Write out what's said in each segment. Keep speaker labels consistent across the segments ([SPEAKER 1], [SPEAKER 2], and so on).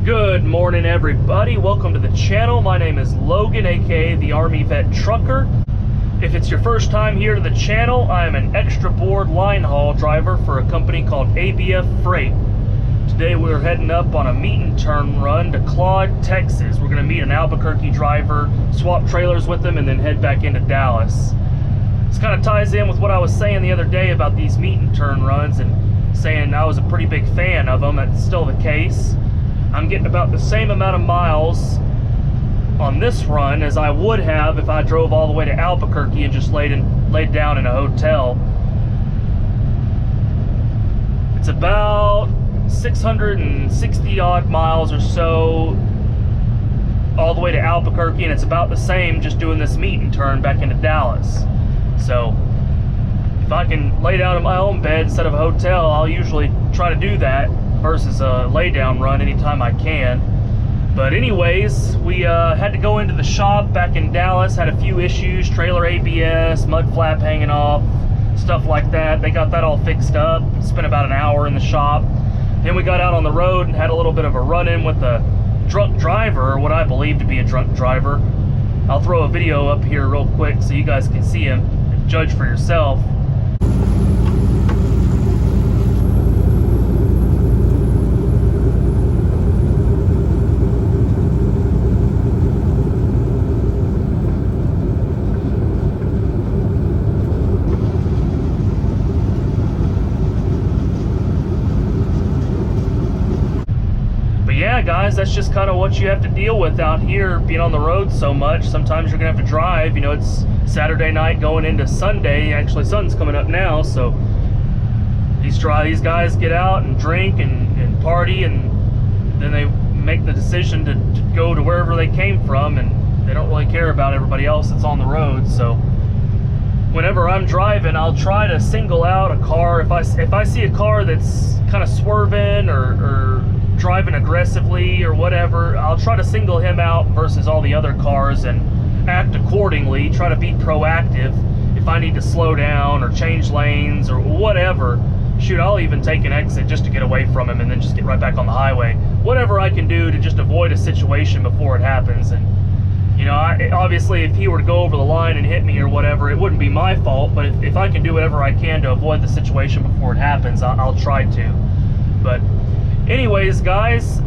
[SPEAKER 1] Good morning, everybody. Welcome to the channel. My name is Logan, aka the Army Vet Trucker. If it's your first time here to the channel, I am an extra board line haul driver for a company called ABF Freight. Today we're heading up on a meet and turn run to Claude, Texas. We're going to meet an Albuquerque driver, swap trailers with them, and then head back into Dallas. This kind of ties in with what I was saying the other day about these meet and turn runs and saying I was a pretty big fan of them. That's still the case. I'm getting about the same amount of miles on this run as I would have if I drove all the way to Albuquerque and just laid down in a hotel. It's about 660 odd miles or so all the way to Albuquerque, and it's about the same just doing this meet and turn back into Dallas. So if I can lay down in my own bed instead of a hotel, I'll usually try to do that versus a lay down run anytime I can. But anyways, we had to go into the shop back in Dallas, had a few issues, trailer ABS, mud flap hanging off, stuff like that. They got that all fixed up. Spent about an hour in the shop. Then we got out on the road and had a little bit of a run-in with a drunk driver, or what I believe to be a drunk driver. I'll throw a video up here real quick so you guys can see him and judge for yourself. Yeah, guys, that's just kind of what you have to deal with out here, being on the road so much. Sometimes you're gonna have to drive. You know, it's Saturday night going into Sunday. Actually, sun's coming up now, so these guys get out and drink and party, and then they make the decision to go to wherever they came from, and they don't really care about everybody else that's on the road. So whenever I'm driving, I'll try to single out a car. If I see a car that's kind of swerving or driving aggressively or whatever, I'll try to single him out versus all the other cars and act accordingly, try to be proactive. If I need to slow down or change lanes or whatever, shoot, I'll even take an exit just to get away from him and then just get right back on the highway. Whatever I can do to just avoid a situation before it happens. And you know, obviously if he were to go over the line and hit me or whatever, it wouldn't be my fault, but if I can do whatever I can to avoid the situation before it happens, I'll try to. But anyways, guys,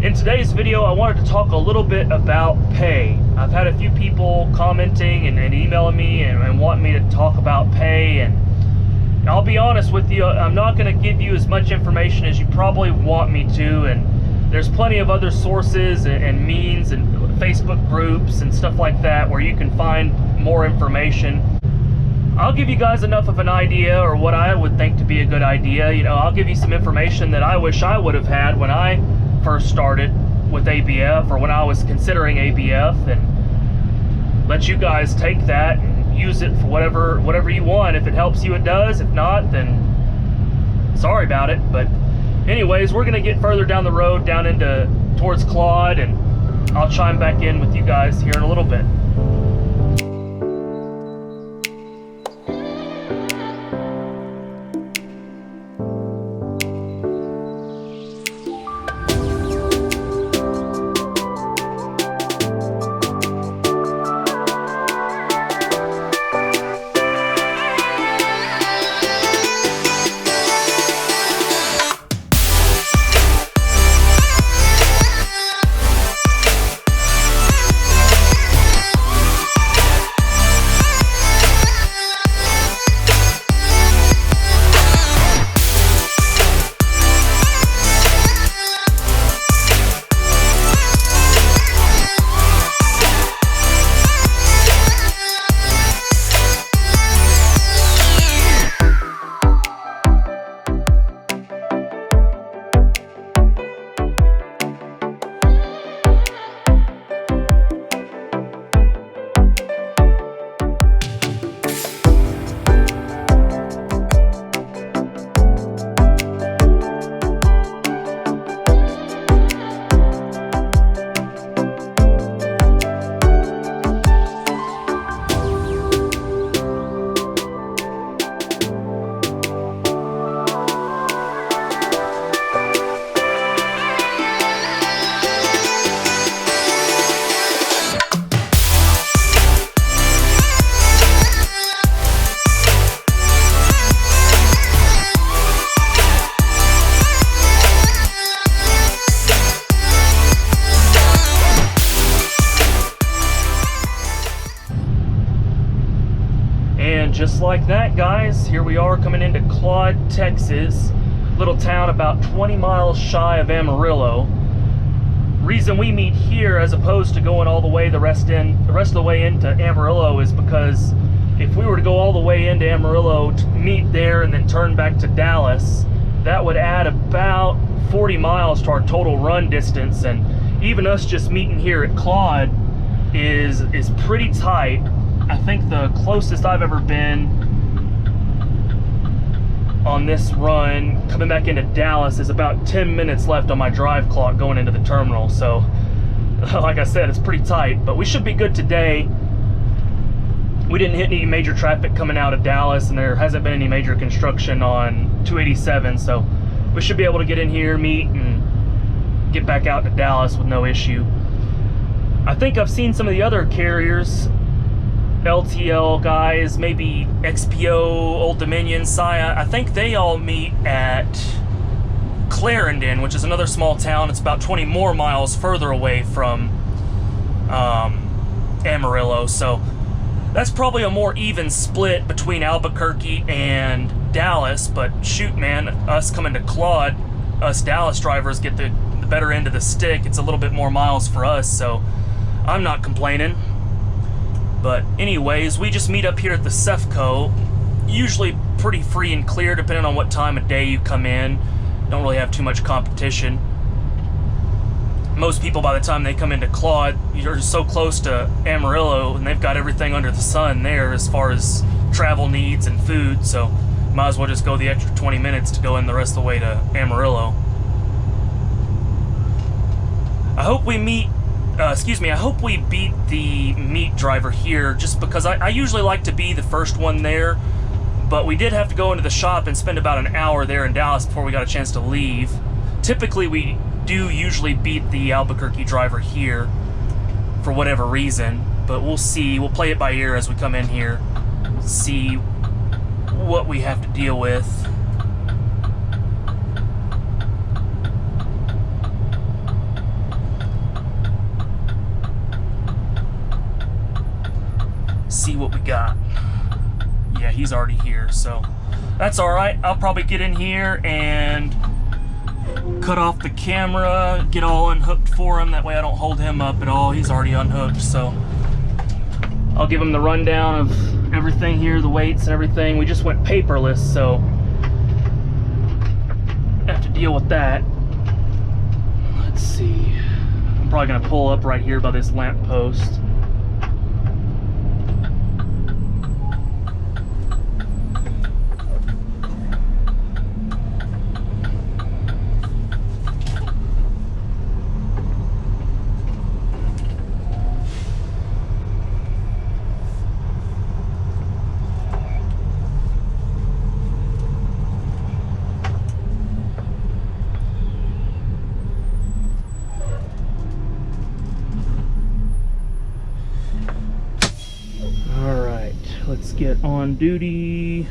[SPEAKER 1] in today's video, I wanted to talk a little bit about pay. I've had a few people commenting and emailing me and wanting me to talk about pay, and I'll be honest with you, I'm not going to give you as much information as you probably want me to, and there's plenty of other sources and means and Facebook groups and stuff like that where you can find more information. I'll give you guys enough of an idea, or what I would think to be a good idea. You know, I'll give you some information that I wish I would have had when I first started with ABF, or when I was considering ABF, and let you guys take that and use it for whatever you want. If it helps you, it does. If not, then sorry about it. But anyways, we're gonna get further down the road, down towards Claude, and I'll chime back in with you guys here in a little bit. here we are coming into Claude, Texas, little town about 20 miles shy of Amarillo. Reason we meet here as opposed to going all the way the rest of the way into Amarillo is because if we were to go all the way into Amarillo to meet there and then turn back to Dallas, that would add about 40 miles to our total run distance, and even us just meeting here at Claude is pretty tight. I think the closest I've ever been on this run coming back into Dallas is about 10 minutes left on my drive clock going into the terminal. So like I said, it's pretty tight, but we should be good today. We didn't hit any major traffic coming out of Dallas, and there hasn't been any major construction on 287, so we should be able to get in here, meet, and get back out to Dallas with no issue. I think I've seen some of the other carriers, LTL guys, maybe XPO, Old Dominion, Saya, I think they all meet at Clarendon, which is another small town. It's about 20 more miles further away from Amarillo, so that's probably a more even split between Albuquerque and Dallas. But shoot, man, us coming to Claude, us Dallas drivers get the better end of the stick. It's a little bit more miles for us, so I'm not complaining. But anyways, we just meet up here at the Cefco, usually pretty free and clear depending on what time of day you come in. Don't really have too much competition. Most people, by the time they come into Claude, you're so close to Amarillo and they've got everything under the sun there as far as travel needs and food, so might as well just go the extra 20 minutes to go in the rest of the way to Amarillo. I hope we meet I hope we beat the meat driver here, just because I usually like to be the first one there, but we did have to go into the shop and spend about an hour there in Dallas before we got a chance to leave. Typically we do usually beat the Albuquerque driver here for whatever reason, but we'll see. We'll play it by ear as we come in here, see what we have to deal with. See what we got. Yeah, he's already here, so that's all right. I'll probably get in here and cut off the camera, get all unhooked for him. That way I don't hold him up at all. He's already unhooked, so I'll give him the rundown of everything here, the weights and everything. We just went paperless, so I have to deal with that. Let's see. I'm probably gonna pull up right here by this lamp post. Let's get on duty,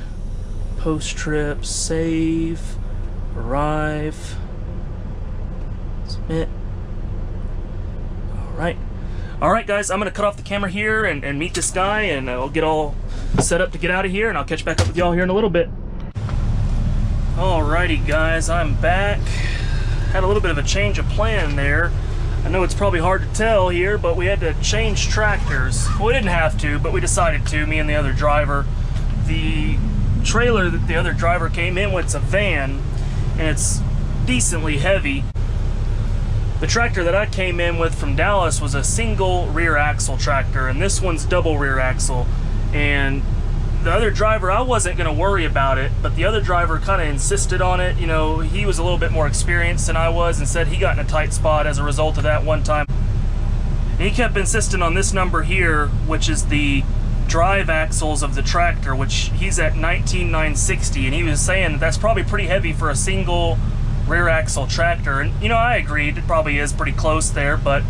[SPEAKER 1] post trip, save, arrive, submit. All right guys, I'm gonna cut off the camera here and meet this guy, and I'll get all set up to get out of here, and I'll catch back up with y'all here in a little bit. Alrighty guys, I'm back. Had a little bit of a change of plan there. I know it's probably hard to tell here, but we had to change tractors. Well, we didn't have to, but we decided to, me and the other driver. The trailer that the other driver came in with, it's a van, and it's decently heavy. The tractor that I came in with from Dallas was a single rear axle tractor, and this one's double rear axle. And the other driver, I wasn't gonna worry about it, but the other driver kind of insisted on it. You know, he was a little bit more experienced than I was and said he got in a tight spot as a result of that one time. And he kept insisting on this number here, which is the drive axles of the tractor, which he's at 19,960, and he was saying that that's probably pretty heavy for a single rear axle tractor. And you know, I agreed, it probably is pretty close there, but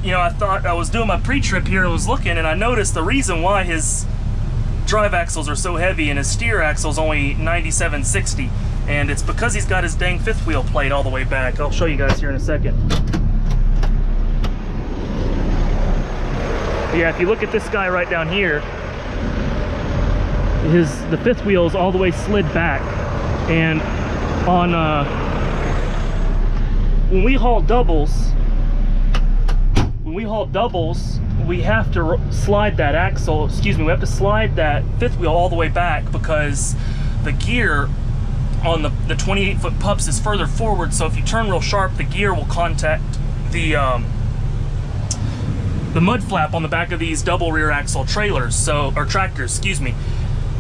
[SPEAKER 1] you know, I thought, I was doing my pre-trip here and was looking, and I noticed the reason why his drive axles are so heavy and his steer axle's only 9760, and it's because he's got his dang fifth wheel plate all the way back. I'll show you guys here in a second. Yeah, if you look at this guy right down here, the fifth wheel is all the way slid back. And on when we haul doubles, we have to slide that axle, excuse me, we have to slide that fifth wheel all the way back because the gear on the 28-foot pups is further forward. So if you turn real sharp, the gear will contact the mud flap on the back of these double rear axle trailers, or tractors, excuse me.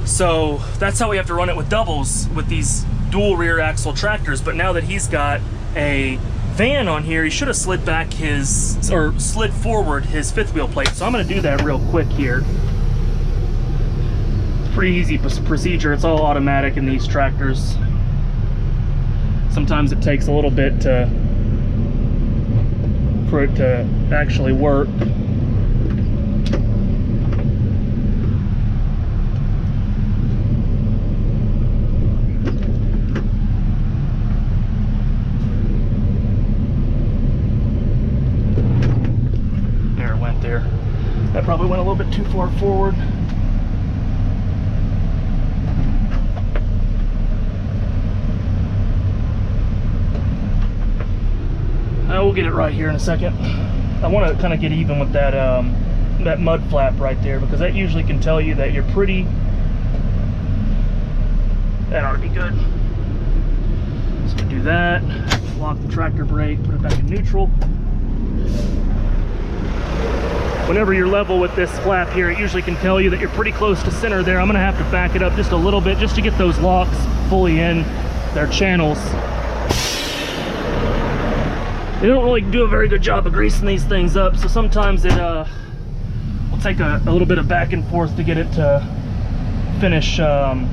[SPEAKER 1] So that's how we have to run it with doubles with these dual rear axle tractors. But now that he's got a van on here, he should have slid forward his fifth wheel plate. So I'm going to do that real quick here. Pretty easy procedure. It's all automatic in these tractors. Sometimes it takes a little bit for it to actually work. That probably went a little bit too far forward. We'll get it right here in a second. I want to kind of get even with that that mud flap right there, because that usually can tell you that you're pretty. That ought to be good. So do that. Lock the tractor brake. Put it back in neutral. Whenever you're level with this flap here, it usually can tell you that you're pretty close to center there. I'm gonna have to back it up just a little bit just to get those locks fully in their channels. They don't really do a very good job of greasing these things up, so sometimes it will take a little bit of back and forth to get it to finish. I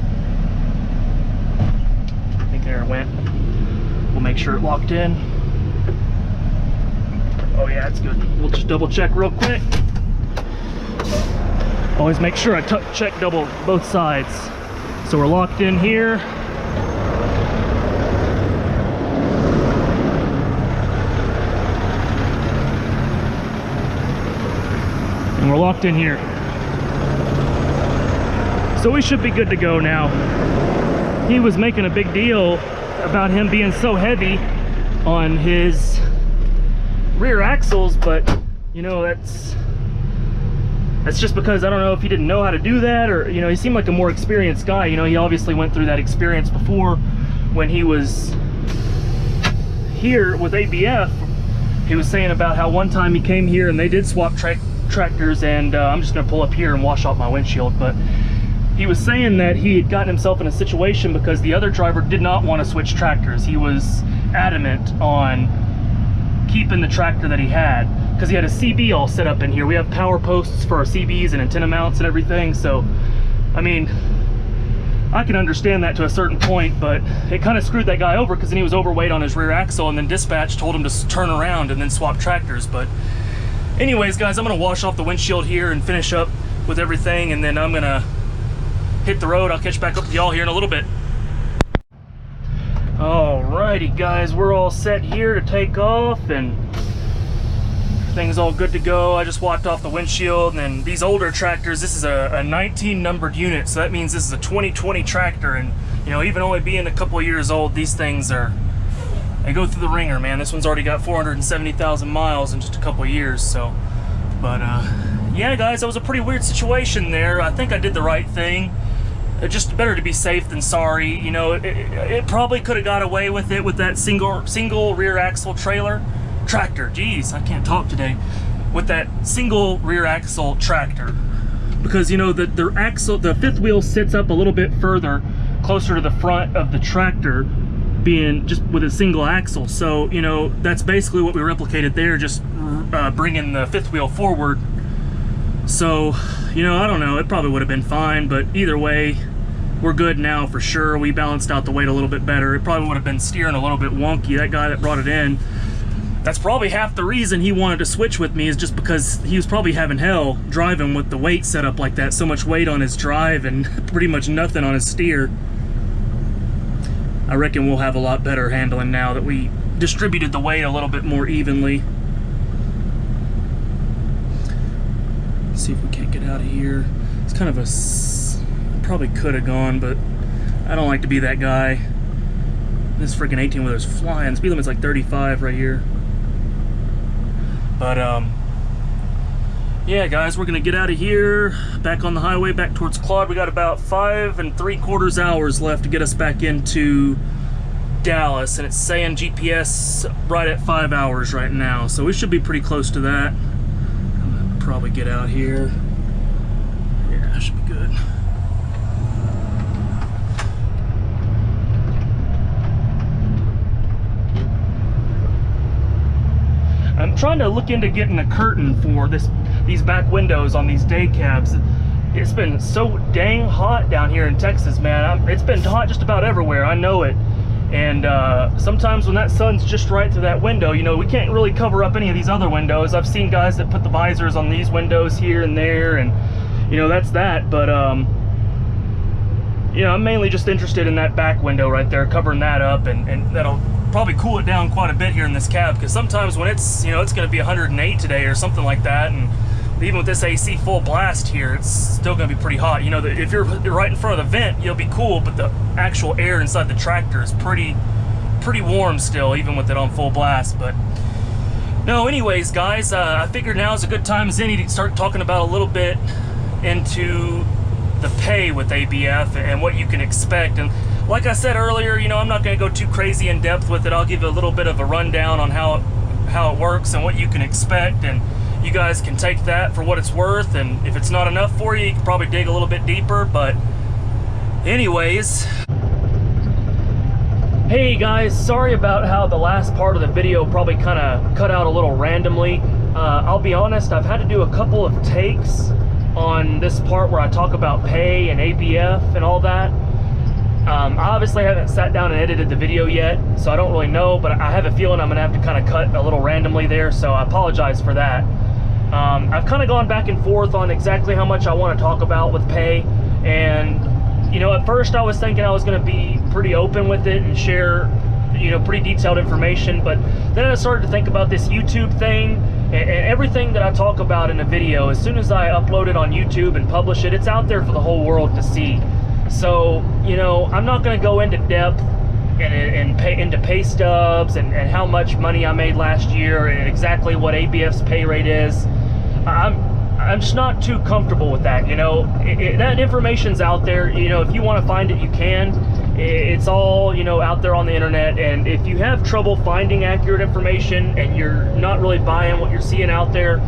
[SPEAKER 1] think there it went. We'll make sure it locked in. Oh yeah, it's good. We'll just double check real quick. Always make sure I check double both sides. So we're locked in here. And we're locked in here. So we should be good to go now. He was making a big deal about him being so heavy on his rear axles, but you know, that's just because I don't know if he didn't know how to do that, or you know, he seemed like a more experienced guy. You know, he obviously went through that experience before when he was here with ABF. He was saying about how one time he came here and they did swap tractors, and I'm just gonna pull up here and wash off my windshield, but he was saying that he had gotten himself in a situation because the other driver did not want to switch tractors. He was adamant on keeping the tractor that he had because he had a CB all set up in here. We have power posts for our CBs and antenna mounts and everything. So I mean, I can understand that to a certain point, but it kind of screwed that guy over because then he was overweight on his rear axle, and then dispatch told him to turn around and then swap tractors. But anyways, guys, I'm gonna wash off the windshield here and finish up with everything, and then I'm gonna hit the road. I'll catch back up with y'all here in a little bit. Alrighty guys, we're all set here to take off, and everything's all good to go. I just walked off the windshield, and then these older tractors, this is a 19 numbered unit, so that means this is a 2020 tractor, and you know, even only being a couple of years old, these things they go through the ringer, man. This one's already got 470,000 miles in just a couple of years. So, but yeah guys, that was a pretty weird situation there. I think I did the right thing. Just better to be safe than sorry. You know, it probably could have got away with it with that single rear axle tractor. Jeez, I can't talk today. With that single rear axle tractor, because you know the fifth wheel sits up a little bit further, closer to the front of the tractor, being just with a single axle. So you know, that's basically what we replicated there, just bringing the fifth wheel forward. So you know, I don't know, it probably would have been fine, but either way, we're good now for sure. We balanced out the weight a little bit better. It probably would have been steering a little bit wonky. That guy that brought it in, that's probably half the reason he wanted to switch with me, is just because he was probably having hell driving with the weight set up like that. So much weight on his drive and pretty much nothing on his steer. I reckon we'll have a lot better handling now that we distributed the weight a little bit more evenly. Let's see if we can't get out of here. It's kind of a Probably could have gone, but I don't like to be that guy. This freaking 18-wheeler's flying. Speed limit's like 35 right here. But yeah, guys, we're gonna get out of here, back on the highway, back towards Claude. We got about 5 3/4 hours left to get us back into Dallas, and it's saying GPS right at 5 hours right now, so we should be pretty close to that. I'm gonna probably get out here. Yeah, should be good. I'm trying to look into getting a curtain for these back windows on these day cabs. It's been so dang hot down here in Texas, man. It's been hot just about everywhere, I know it. And sometimes when that sun's just right through that window, you know, we can't really cover up any of these other windows. I've seen guys that put the visors on these windows here and there, and you know, that's that. But you know, I'm mainly just interested in that back window right there, covering that up, and that'll probably cool it down quite a bit here in this cab, because sometimes when it's, you know, it's going to be 108 today or something like that, and even with this AC full blast here, it's still going to be pretty hot. You know, if you're right in front of the vent, you'll be cool, but the actual air inside the tractor is pretty warm still, even with it on full blast. But no, anyways, guys, I figured now is a good time as any to start talking about a little bit into the pay with ABF and what you can expect. And like I said earlier, you know, I'm not going to go too crazy in depth with it. I'll give you a little bit of a rundown on how it works and what you can expect, and you guys can take that for what it's worth, and if it's not enough for you, you can probably dig a little bit deeper. But anyways, hey guys, sorry about how the last part of the video probably kind of cut out a little randomly. I'll be honest, I've had to do a couple of takes on this part where I talk about pay and ABF and all that. I obviously haven't sat down and edited the video yet, so I don't really know, but I have a feeling I'm gonna have to kind of cut a little randomly there, so I apologize for that. I've kind of gone back and forth on exactly how much I want to talk about with pay, and you know, at first I was thinking I was going to be pretty open with it and share, you know, pretty detailed information, but then I started to think about this YouTube thing, and everything that I talk about in a video, as soon as I upload it on YouTube and publish it, it's out there for the whole world to see. So, you know, I'm not going to go into depth and into pay stubs and how much money I made last year and exactly what ABF's pay rate is. I'm just not too comfortable with that, you know. That information's out there, you know. If you want to find it, you can. It's all, you know, out there on the internet, and if you have trouble finding accurate information and you're not really buying what you're seeing out there,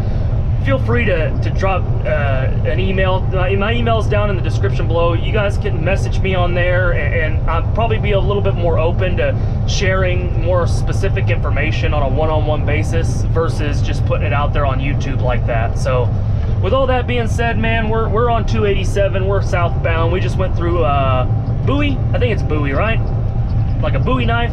[SPEAKER 1] feel free to drop an email. My email's down in the description below. You guys can message me on there, and I'll probably be a little bit more open to sharing more specific information on a one-on-one basis versus just putting it out there on YouTube like that. So with all that being said, man, we're on 287. We're southbound. We just went through Bowie. I think it's Bowie, right? Like a Bowie knife?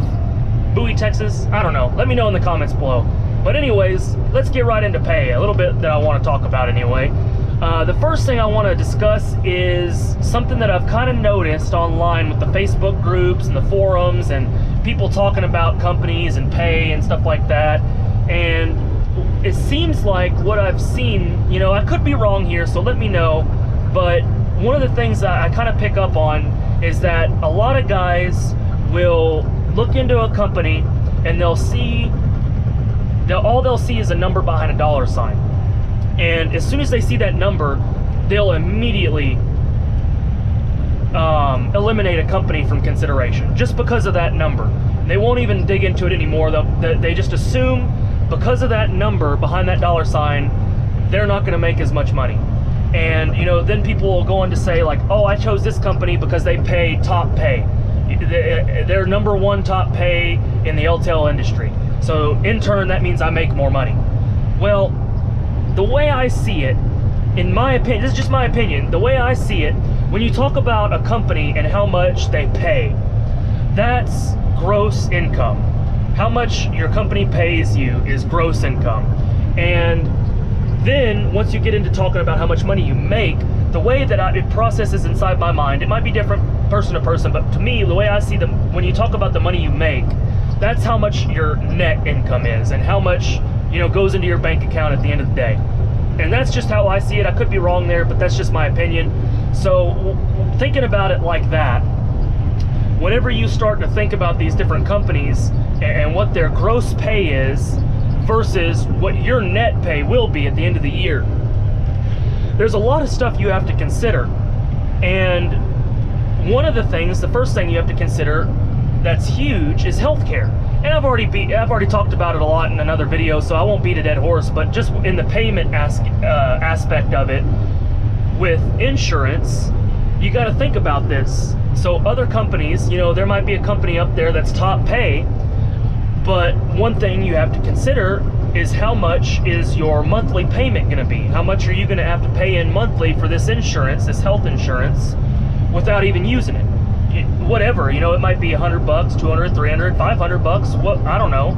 [SPEAKER 1] Bowie, Texas? I don't know. Let me know in the comments below. But anyways, let's get right into pay, a little bit that I want to talk about anyway. The first thing I want to discuss is something that I've kind of noticed online with the Facebook groups and the forums and people talking about companies and pay and stuff like that. And it seems like what I've seen, you know, I could be wrong here, so let me know, but one of the things that I kind of pick up on is that a lot of guys will look into a company and they'll see all they'll see is a number behind a dollar sign, and as soon as they see that number, they'll immediately eliminate a company from consideration just because of that number. They won't even dig into it anymore. They just assume because of that number behind that dollar sign, they're not going to make as much money. And you know, then people will go on to say like, oh, I chose this company because they pay top pay. They're number one top pay in the LTL industry. So in turn, that means I make more money. Well, the way I see it, in my opinion, this is just my opinion, the way I see it, when you talk about a company and how much they pay, that's gross income. How much your company pays you is gross income. And then once you get into talking about how much money you make, the way that it processes inside my mind, it might be different person to person, but to me, the way I see them, when you talk about the money you make, that's how much your net income is and how much, you know, goes into your bank account at the end of the day. And that's just how I see it. I could be wrong there, but that's just my opinion. So thinking about it like that, whenever you start to think about these different companies and what their gross pay is versus what your net pay will be at the end of the year, there's a lot of stuff you have to consider. And one of the things, the first thing you have to consider that's huge is healthcare. And I've already talked about it a lot in another video, so I won't beat a dead horse, but just in the payment aspect of it, with insurance, you got to think about this. So other companies, you know, there might be a company up there that's top pay, but one thing you have to consider is how much is your monthly payment going to be? How much are you going to have to pay in monthly for this insurance, this health insurance, without even using it? Whatever, you know, it might be $100, $200, $300, $500, what, I don't know.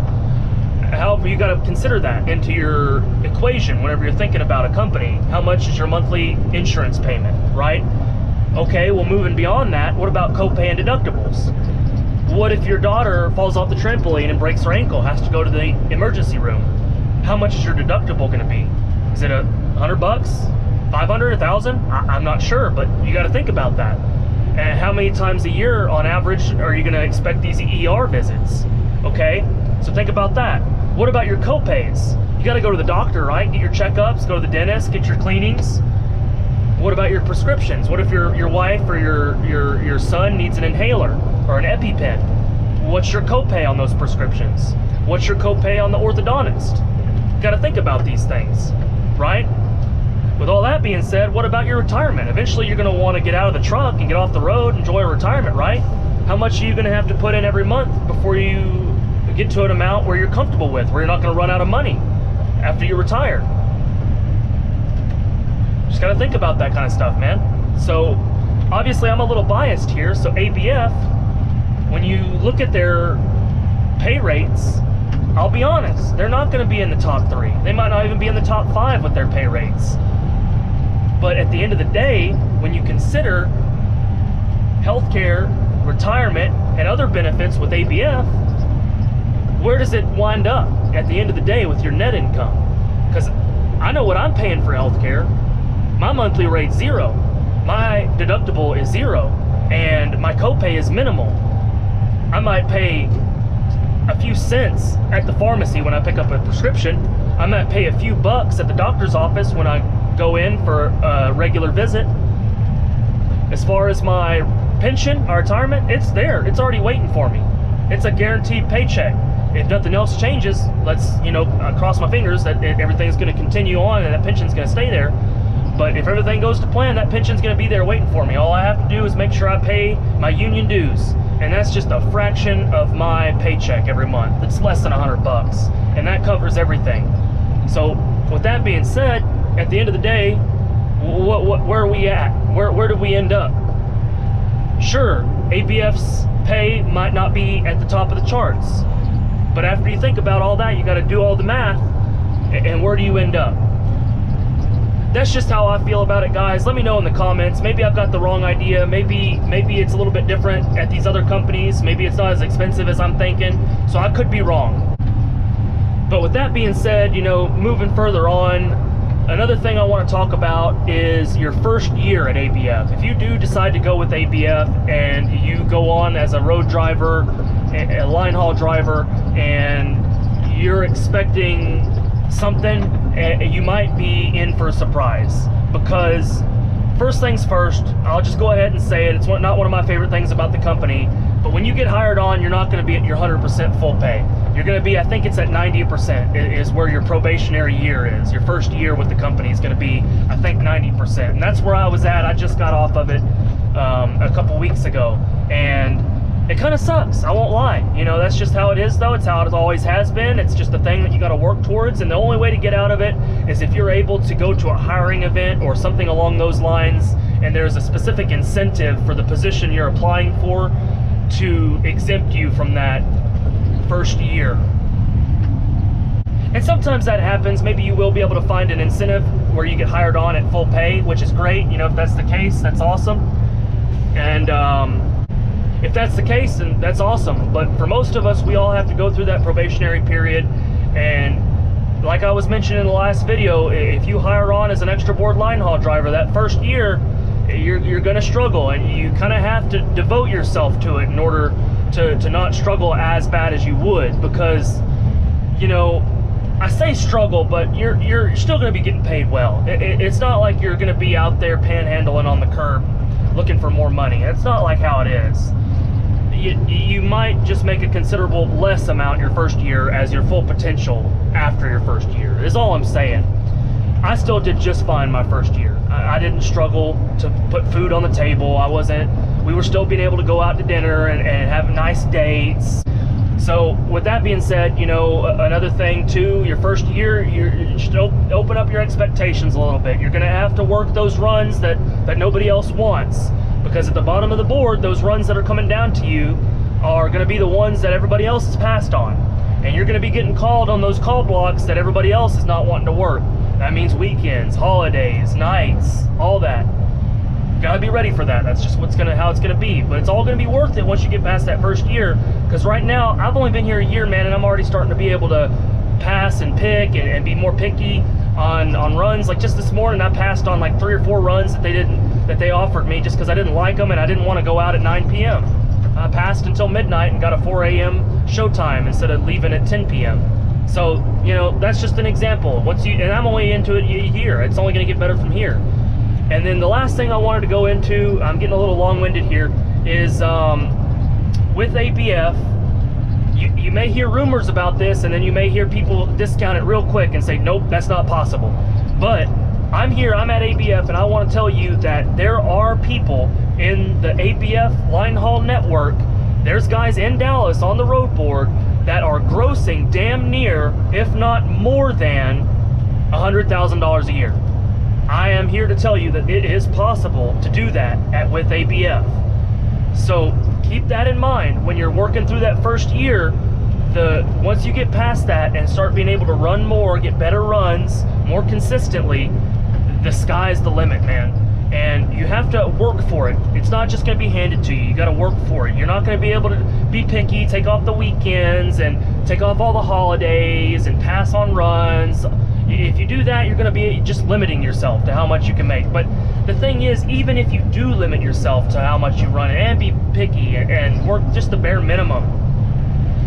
[SPEAKER 1] However, you got to consider that into your equation whenever you're thinking about a company. How much is your monthly insurance payment, right? Okay, well, moving beyond that, what about copay and deductibles? What if your daughter falls off the trampoline and breaks her ankle, has to go to the emergency room? How much is your deductible going to be? Is it $100, $500, $1,000? I'm not sure, but you got to think about that. And how many times a year on average are you going to expect these ER visits? Okay, so think about that. What about your copays? You got to go to the doctor, right? Get your checkups, go to the dentist, get your cleanings. What about your prescriptions? What if your wife or your son needs an inhaler or an EpiPen? What's your copay on those prescriptions? What's your copay on the orthodontist? You got to think about these things, right? With all that being said, what about your retirement? Eventually you're going to want to get out of the truck and get off the road, enjoy a retirement, right? How much are you going to have to put in every month before you get to an amount where you're comfortable with, where you're not going to run out of money after you retire? Just got to think about that kind of stuff, man. So obviously I'm a little biased here. So ABF, when you look at their pay rates, I'll be honest, they're not going to be in the top 3. They might not even be in the top 5 with their pay rates. But at the end of the day, when you consider healthcare, retirement, and other benefits with ABF, where does it wind up at the end of the day with your net income? Because I know what I'm paying for healthcare. My monthly rate's 0. My deductible is 0. And my copay is minimal. I might pay a few cents at the pharmacy when I pick up a prescription. I might pay a few bucks at the doctor's office when I go in for a regular visit. As far as my pension, my retirement, it's there. It's already waiting for me. It's a guaranteed paycheck. If nothing else changes, let's, you know, cross my fingers that everything's going to continue on and that pension's going to stay there. But if everything goes to plan, that pension's going to be there waiting for me. All I have to do is make sure I pay my union dues. And that's just a fraction of my paycheck every month. It's less than $100, and that covers everything. So with that being said, at the end of the day, where are we at? Where did we end up? Sure, ABF's pay might not be at the top of the charts, but after you think about all that, you got to do all the math, and where do you end up? That's just how I feel about it, guys. Let me know in the comments. Maybe I've got the wrong idea. Maybe it's a little bit different at these other companies. Maybe it's not as expensive as I'm thinking. So I could be wrong. But with that being said, you know, moving further on, another thing I want to talk about is your first year at ABF. If you do decide to go with ABF and you go on as a road driver, a line haul driver, and you're expecting something, you might be in for a surprise. Because first things first, I'll just go ahead and say it, it's not one of my favorite things about the company, but when you get hired on, you're not going to be at your 100% full pay. You're going to be, I think it's at 90% is where your probationary year is. Your first year with the company is going to be, I think, 90%. And that's where I was at. I just got off of it a couple weeks ago. And it kind of sucks, I won't lie. You know, that's just how it is, though. It's how it always has been. It's just a thing that you got to work towards, and the only way to get out of it is if you're able to go to a hiring event or something along those lines, and there's a specific incentive for the position you're applying for to exempt you from that first year. And sometimes that happens. Maybe you will be able to find an incentive where you get hired on at full pay, which is great. You know, if that's the case, that's awesome. And if that's the case, then that's awesome. But for most of us, we all have to go through that probationary period. And like I was mentioning in the last video, if you hire on as an extra board line haul driver, that first year, you're going to struggle, and you kind of have to devote yourself to it in order to not struggle as bad as you would, because, you know, I say struggle, but you're still going to be getting paid well. It's not like you're going to be out there panhandling on the curb looking for more money. It's not like how it is. You might just make a considerable less amount your first year as your full potential after your first year, is all I'm saying. I still did just fine my first year. I didn't struggle to put food on the table. We were still being able to go out to dinner and have nice dates. So with that being said, you know, another thing too, your first year, you should open up your expectations a little bit. You're gonna have to work those runs that nobody else wants, because at the bottom of the board, those runs that are coming down to you are gonna be the ones that everybody else has passed on. And you're gonna be getting called on those call blocks that everybody else is not wanting to work. That means weekends, holidays, nights, all that. Gotta be ready for that. That's just how it's gonna be. But it's all gonna be worth it once you get past that first year. Because right now, I've only been here a year, man, and I'm already starting to be able to pass and pick and be more picky on runs. Like just this morning, I passed on like 3 or 4 runs that they offered me just because I didn't like them and I didn't want to go out at 9 p.m. I passed until midnight and got a 4 a.m. showtime instead of leaving at 10 p.m. So, you know, that's just an example. And I'm only into it a year. It's only going to get better from here. And then the last thing I wanted to go into, I'm getting a little long-winded here, is with ABF, you may hear rumors about this, and then you may hear people discount it real quick and say, nope, that's not possible. But I'm at ABF, and I want to tell you that there are people in the ABF line haul network, there's guys in Dallas on the road board that are grossing damn near, if not more than, $100,000 a year. I am here to tell you that it is possible to do that with ABF. So keep that in mind when you're working through that first year. Once you get past that and start being able to run more, get better runs more consistently, the sky's the limit, man. And you have to work for it. It's not just going to be handed to you. You got to work for it. You're not going to be able to be picky, take off the weekends and take off all the holidays and pass on runs. If you do that, you're going to be just limiting yourself to how much you can make. But the thing is, even if you do limit yourself to how much you run and be picky and work just the bare minimum,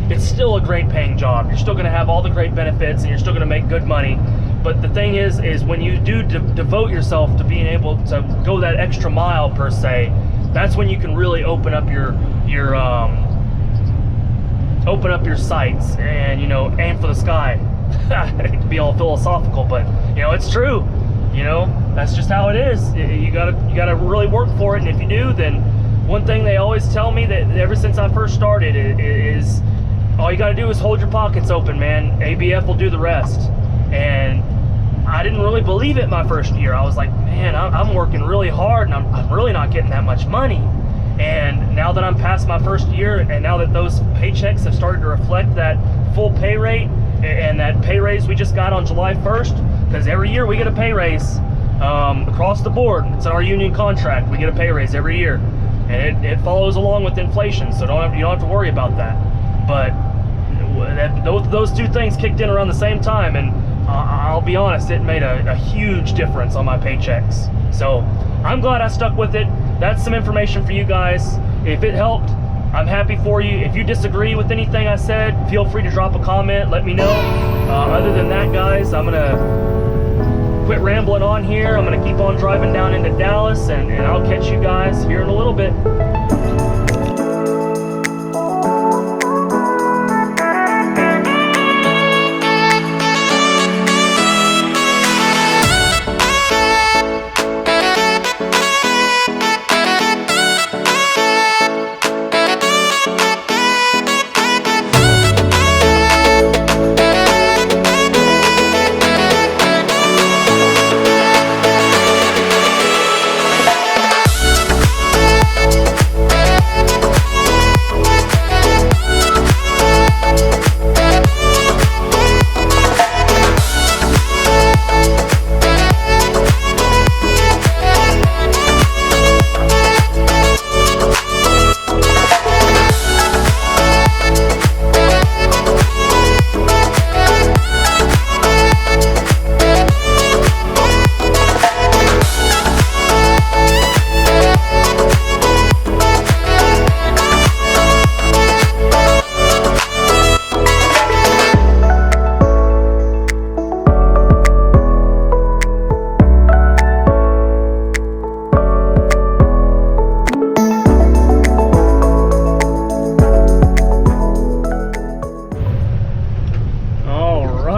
[SPEAKER 1] it's still a great paying job. You're still going to have all the great benefits and you're still going to make good money. But the thing is when you do devote yourself to being able to go that extra mile per se, that's when you can really open up your sights and, you know, aim for the sky. I hate to be all philosophical, but you know, it's true. You know, that's just how it is. You gotta really work for it, and if you do, then one thing they always tell me that ever since I first started is all you gotta do is hold your pockets open, man. ABF will do the rest. And I didn't really believe it my first year. I was like, man, I'm working really hard and I'm really not getting that much money. And now that I'm past my first year, and now that those paychecks have started to reflect that full pay rate and that pay raise we just got on July 1st, because every year we get a pay raise across the board. It's in our union contract. We get a pay raise every year, and it follows along with inflation, so you don't have to worry about that. But those two things kicked in around the same time, and I'll be honest, it made a huge difference on my paychecks. So I'm glad I stuck with it. That's some information for you guys. If it helped, I'm happy for you. If you disagree with anything I said, feel free to drop a comment, let me know. Other than that, guys, I'm gonna quit rambling on here. I'm gonna keep on driving down into Dallas, and I'll catch you guys here in a little bit.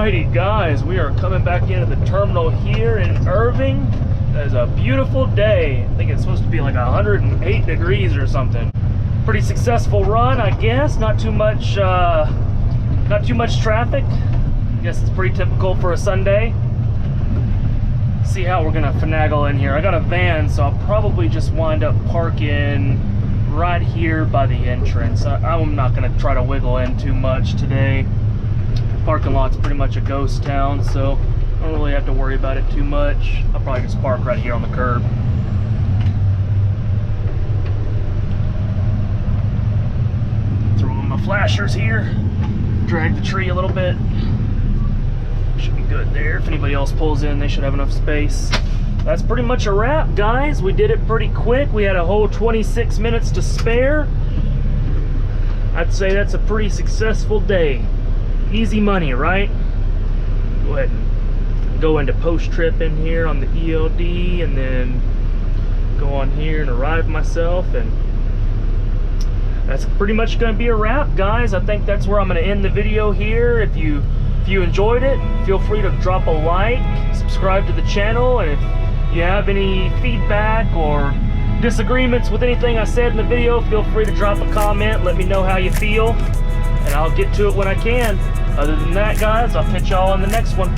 [SPEAKER 1] Alrighty guys, we are coming back into the terminal here in Irving. It is a beautiful day. I think it's supposed to be like 108 degrees or something. Pretty successful run, I guess. Not too much traffic. I guess it's pretty typical for a Sunday. See how we're gonna finagle in here. I got a van, so I'll probably just wind up parking right here by the entrance. I'm not gonna try to wiggle in too much today. Parking lot's pretty much a ghost town, so I don't really have to worry about it too much. I'll probably just park right here on the curb. Throw in my flashers here. Drag the tree a little bit. Should be good there. If anybody else pulls in, they should have enough space. That's pretty much a wrap, guys. We did it pretty quick. We had a whole 26 minutes to spare. I'd say that's a pretty successful day. Easy money, right? Go ahead and go into post-trip in here on the ELD, and then go on here and arrive myself, and that's pretty much going to be a wrap, guys. I think that's where I'm going to end the video here. If you enjoyed it, feel free to drop a like, subscribe to the channel, and if you have any feedback or disagreements with anything I said in the video, feel free to drop a comment. Let me know how you feel, and I'll get to it when I can. Other than that, guys, I'll catch y'all on the next one.